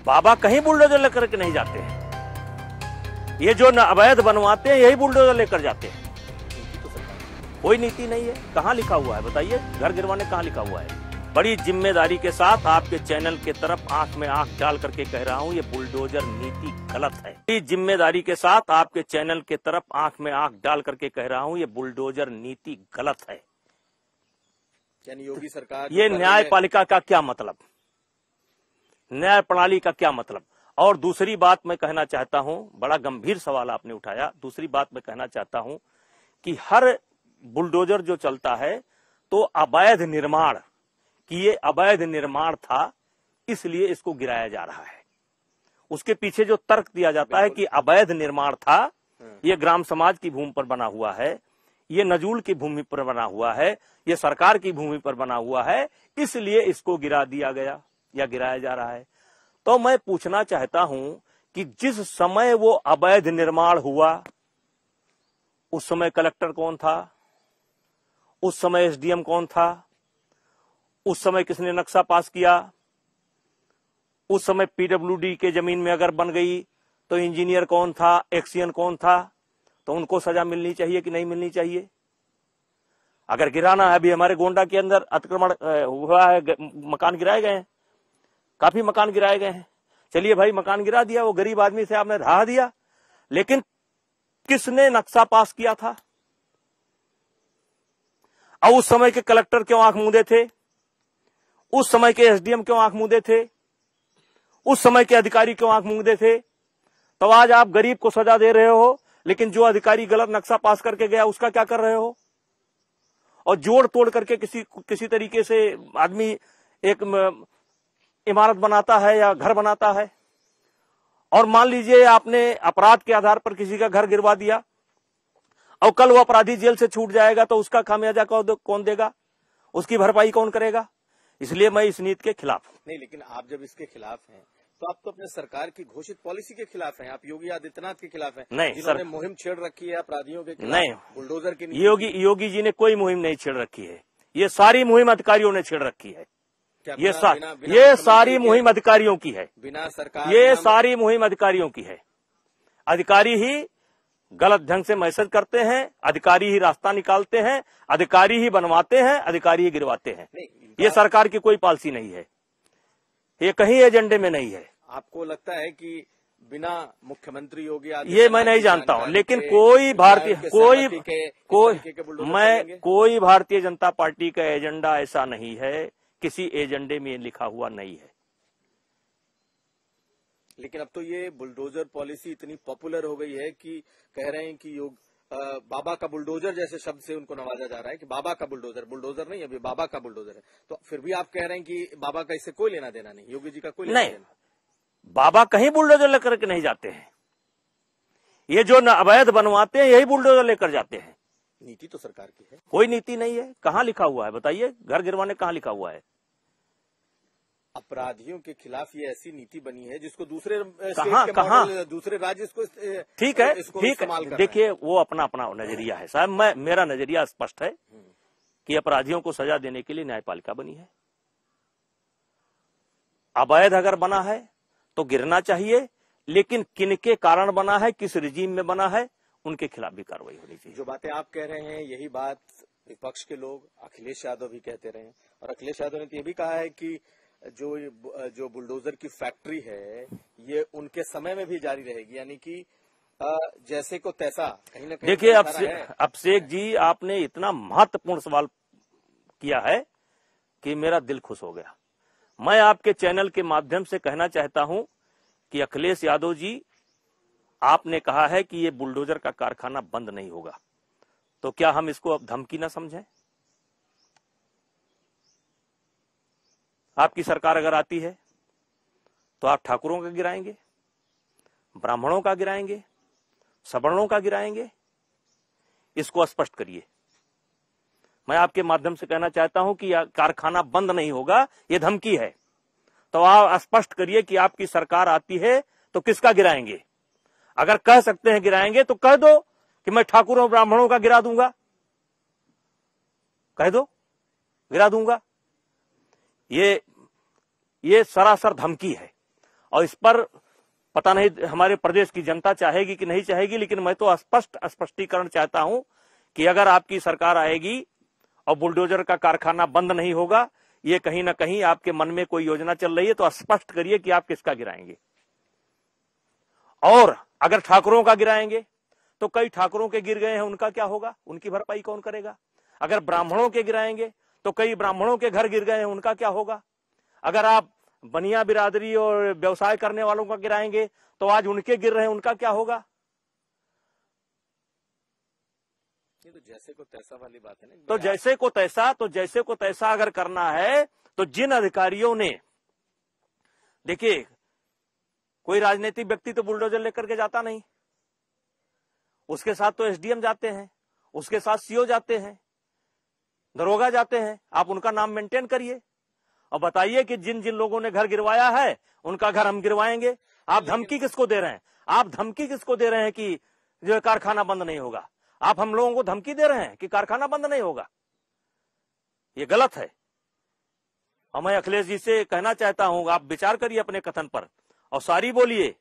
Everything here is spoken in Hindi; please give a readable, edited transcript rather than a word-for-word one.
बाबा कहीं बुलडोजर लेकर के नहीं जाते हैं। ये जो अवैध बनवाते हैं यही बुलडोजर लेकर जाते हैं। कोई नीति नहीं है। कहाँ लिखा हुआ है बताइए? घर गिरवाने कहाँ लिखा हुआ है? बड़ी जिम्मेदारी के साथ आपके चैनल की तरफ आंख में आंख डाल करके कह रहा हूं, ये बुलडोजर नीति गलत है। बड़ी जिम्मेदारी के साथ आपके चैनल की तरफ आंख में आंख डाल करके कह रहा हूं, ये बुलडोजर नीति गलत है। यानी योगी सरकार ये न्यायपालिका का क्या मतलब? न्याय प्रणाली का क्या मतलब? और दूसरी बात मैं कहना चाहता हूं, बड़ा गंभीर सवाल आपने उठाया। दूसरी बात मैं कहना चाहता हूं कि हर बुलडोजर जो चलता है तो अवैध निर्माण कि ये अवैध निर्माण था इसलिए इसको गिराया जा रहा है। उसके पीछे जो तर्क दिया जाता है कि अवैध निर्माण था, ये ग्राम समाज की भूमि पर बना हुआ है, ये नजूल की भूमि पर बना हुआ है, ये सरकार की भूमि पर बना हुआ है, इसलिए इसको गिरा दिया गया या गिराया जा रहा है। तो मैं पूछना चाहता हूं कि जिस समय वो अवैध निर्माण हुआ उस समय कलेक्टर कौन था? उस समय एसडीएम कौन था? उस समय किसने नक्शा पास किया? उस समय पीडब्ल्यूडी के जमीन में अगर बन गई तो इंजीनियर कौन था? एक्सियन कौन था? तो उनको सजा मिलनी चाहिए कि नहीं मिलनी चाहिए? अगर गिराना है, अभी हमारे गोंडा के अंदर अतिक्रमण हुआ है, मकान गिराए गए हैं, काफी मकान गिराए गए हैं। चलिए भाई, मकान गिरा दिया, वो गरीब आदमी से आपने ढहा दिया, लेकिन किसने नक्शा पास किया था? और उस समय के कलेक्टर क्यों आंख मूंदे थे? उस समय के एसडीएम क्यों आंख मूंदे थे? उस समय के अधिकारी क्यों आंख मूंदे थे? तो आज आप गरीब को सजा दे रहे हो, लेकिन जो अधिकारी गलत नक्शा पास करके गया उसका क्या कर रहे हो? और जोड़ तोड़ करके किसी तरीके से आदमी एक इमारत बनाता है या घर बनाता है, और मान लीजिए आपने अपराध के आधार पर किसी का घर गिरवा दिया और कल वो अपराधी जेल से छूट जाएगा तो उसका खामियाजा कौन देगा? उसकी भरपाई कौन करेगा? इसलिए मैं इस नीति के खिलाफ हूं। नहीं, लेकिन आप जब इसके खिलाफ हैं तो आप तो अपने सरकार की घोषित पॉलिसी के खिलाफ हैं। आप योगी आदित्यनाथ के खिलाफ हैं। नहीं, जिन्होंने मुहिम छेड़ रखी है अपराधियों के खिलाफ, नहीं, बुलडोजर की योगी जी ने कोई मुहिम नहीं छेड़ रखी है। ये सारी मुहिम अधिकारियों ने छेड़ रखी है। ये सारी मुहिम अधिकारियों की है। बिना सरकार, ये सारी मुहिम अधिकारियों की है। अधिकारी ही गलत ढंग से मैसेज करते हैं, अधिकारी ही रास्ता निकालते हैं, अधिकारी ही बनवाते हैं, अधिकारी ही गिरवाते हैं। ये सरकार की कोई पॉलिसी नहीं है, ये कहीं एजेंडे में नहीं है। आपको लगता है कि बिना मुख्यमंत्री योगी ये मैं नहीं जानता हूं, लेकिन कोई भारतीय कोई भारतीय जनता पार्टी का एजेंडा ऐसा नहीं है, किसी एजेंडे में लिखा हुआ नहीं है। लेकिन अब तो ये बुलडोजर पॉलिसी इतनी पॉपुलर हो गई है कि कह रहे हैं कि बाबा का बुलडोजर जैसे शब्द से उनको नवाजा जा रहा है कि बाबा का बुलडोजर नहीं, अभी बाबा का बुलडोजर है। तो फिर भी आप कह रहे हैं कि बाबा का इससे कोई लेना देना नहीं, योगी जी का कोई लेना देना? बाबा कहीं बुलडोजर लेकर के नहीं जाते हैं। ये जो अवैध बनवाते हैं यही बुलडोजर लेकर जाते हैं। नीति तो सरकार की है। कोई नीति नहीं है। कहाँ लिखा हुआ है बताइए? घर गिरवाने कहाँ लिखा हुआ है? अपराधियों के खिलाफ ये ऐसी नीति बनी है जिसको दूसरे दूसरे राज्य इसको ठीक है। देखिए, वो अपना अपना नजरिया है साहब। मेरा नजरिया स्पष्ट है कि अपराधियों को सजा देने के लिए न्यायपालिका बनी है। अवैध अगर बना है तो गिरना चाहिए, लेकिन किनके कारण बना है, किस रिजीम में बना है, उनके खिलाफ भी कार्रवाई होनी चाहिए। जो बातें आप कह रहे हैं यही बात विपक्ष के लोग, अखिलेश यादव भी कहते रहे हैं, और अखिलेश यादव ने तो ये भी कहा है कि जो बुलडोजर की फैक्ट्री है ये उनके समय में भी जारी रहेगी, यानी कि जैसे को तैसा कहीं ना कहीं। देखिए, अभिषेक जी, आपने इतना महत्वपूर्ण सवाल किया है कि मेरा दिल खुश हो गया। मैं आपके चैनल के माध्यम से कहना चाहता हूं कि अखिलेश यादव जी, आपने कहा है कि ये बुलडोजर का कारखाना बंद नहीं होगा, तो क्या हम इसको अब धमकी ना समझें? आपकी सरकार अगर आती है तो आप ठाकुरों का गिराएंगे, ब्राह्मणों का गिराएंगे, सवर्णों का गिराएंगे? इसको स्पष्ट करिए। मैं आपके माध्यम से कहना चाहता हूं कि कारखाना बंद नहीं होगा, यह धमकी है। तो आप स्पष्ट करिए कि आपकी सरकार आती है तो किसका गिराएंगे? अगर कह सकते हैं गिराएंगे तो कह दो कि मैं ठाकुरों ब्राह्मणों का गिरा दूंगा, कह दो गिरा दूंगा। ये सरासर धमकी है। और इस पर पता नहीं हमारे प्रदेश की जनता चाहेगी कि नहीं चाहेगी, लेकिन मैं तो स्पष्टीकरण चाहता हूं कि अगर आपकी सरकार आएगी और बुलडोजर का कारखाना बंद नहीं होगा, ये कहीं ना कहीं आपके मन में कोई योजना चल रही है, तो स्पष्ट करिए कि आप किसका गिराएंगे। और अगर ठाकुरों का गिराएंगे तो कई ठाकुरों के गिर गए हैं, उनका क्या होगा, उनकी भरपाई कौन करेगा। अगर ब्राह्मणों के गिराएंगे तो कई ब्राह्मणों के घर गिर गए हैं, उनका क्या होगा। अगर आप बनिया बिरादरी और व्यवसाय करने वालों का गिराएंगे तो आज उनके गिर रहे हैं, उनका क्या होगा। ये तो जैसे को तैसा वाली बात है ना। तो जैसे को तैसा अगर करना है तो जिन अधिकारियों ने, देखिए कोई राजनीतिक व्यक्ति तो बुलडोजर लेकर के जाता नहीं, उसके साथ तो एसडीएम जाते हैं, उसके साथ सीओ जाते हैं, दरोगा जाते हैं। आप उनका नाम मेंटेन करिए और बताइए कि जिन जिन लोगों ने घर गिरवाया है उनका घर हम गिरवाएंगे। आप धमकी किसको दे रहे हैं, आप धमकी किसको दे रहे हैं कि जो कारखाना बंद नहीं होगा। आप हम लोगों को धमकी दे रहे हैं कि कारखाना बंद नहीं होगा, ये गलत है। और मैं अखिलेश जी से कहना चाहता हूं, आप विचार करिए अपने कथन पर और सारी बोलिए